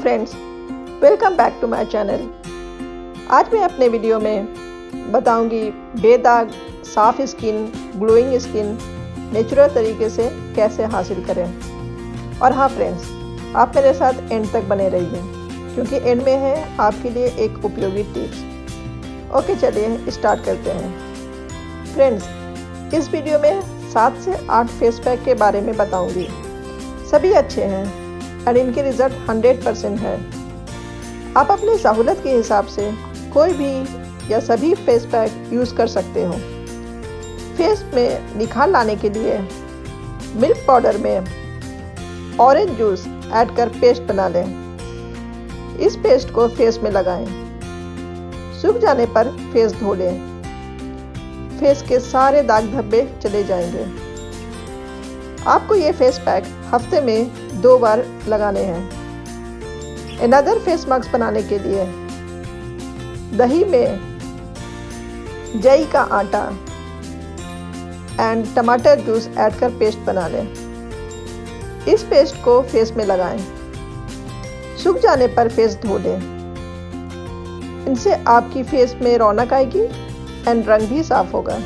Friends, welcome back to my channel. आज मैं अपने वीडियो में बताऊंगी बेदाग साफ स्किन, ग्लोइंग स्किन नेचुरल तरीके से कैसे हासिल करें। और हाँ फ्रेंड्स, आप मेरे साथ एंड तक बने रहिए क्योंकि एंड में है आपके लिए एक उपयोगी टिप्स। ओके, चलिए स्टार्ट करते हैं। फ्रेंड्स, इस वीडियो में 7 से 8 फेस पैक के बारे में बताऊंगी। सभी अच्छे हैं और इनके रिज़ल्ट 100% है। आप अपनी सहूलत के हिसाब से कोई भी या सभी फेस पैक यूज़ कर सकते हो। फेस में निखार लाने के लिए मिल्क पाउडर में ऑरेंज जूस ऐड कर पेस्ट बना लें। इस पेस्ट को फेस में लगाएं। सूख जाने पर फेस धो लें। फेस के सारे दाग धब्बे चले जाएंगे। आपको ये फेस पैक हफ्ते में 2 बार लगाने हैं। अनदर फेस मास्क बनाने के लिए दही में जई का आटा एंड टमाटर जूस ऐड कर पेस्ट बना लें। इस पेस्ट को फेस में लगाएं। सूख जाने पर फेस धो लें। इनसे आपकी फेस में रौनक आएगी एंड रंग भी साफ होगा।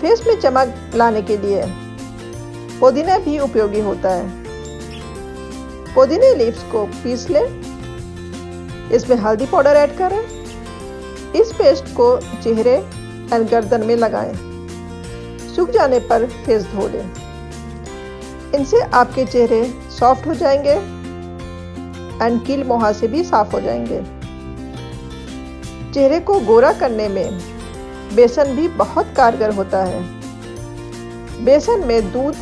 फेस में चमक लाने के लिए पुदीना भी उपयोगी होता है। पुदीने लीव्स को पीस लें। इसमें हल्दी पाउडर ऐड करें। इस पेस्ट को चेहरे एंड गर्दन में लगाएं। सूख जाने पर फेस धो लें। इनसे आपके चेहरे सॉफ्ट हो जाएंगे एंड कील मुहासे भी साफ हो जाएंगे। चेहरे को गोरा करने में बेसन भी बहुत कारगर होता है। बेसन में दूध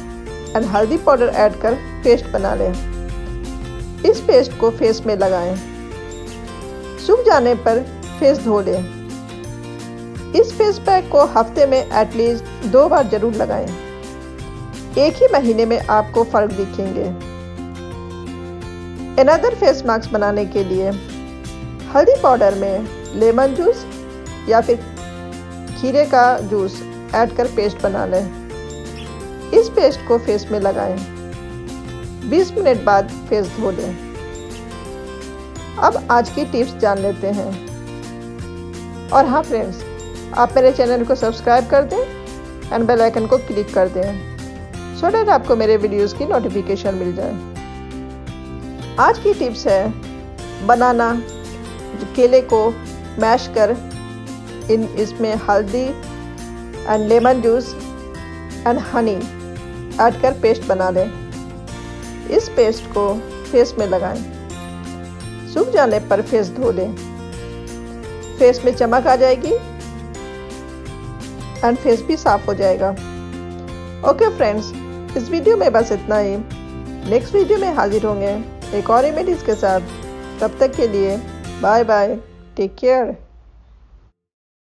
एंड हल्दी पाउडर ऐड कर पेस्ट बना लें। इस पेस्ट को फेस में लगाएं। सूख जाने पर फेस धो लें। इस फेस पैक को हफ्ते में एटलीस्ट 2 बार जरूर लगाएं। एक ही महीने में आपको फर्क दिखेंगे। अनदर फेस मास्क बनाने के लिए हल्दी पाउडर में लेमन जूस या फिर खीरे का जूस ऐड कर पेस्ट बना लें। इस पेस्ट को फेस में लगाएं। 20 मिनट बाद फेस धो लें। अब आज की टिप्स जान लेते हैं। और हाँ फ्रेंड्स, आप मेरे चैनल को सब्सक्राइब कर दें एंड बेल आइकन को क्लिक कर दें सो दैट आपको मेरे वीडियोस की नोटिफिकेशन मिल जाए। आज की टिप्स है बनाना, केले को मैश कर इसमें हल्दी and lemon juice and honey add कर पेस्ट बना लें। इस पेस्ट को फेस में लगाएं। सूख जाने पर फेस धो लें। फेस में चमक आ जाएगी एंड फेस भी साफ हो जाएगा। ओके फ्रेंड्स, इस वीडियो में बस इतना ही। नेक्स्ट वीडियो में हाजिर होंगे एक और रेमेडीज के साथ। तब तक के लिए बाय बाय, टेक केयर।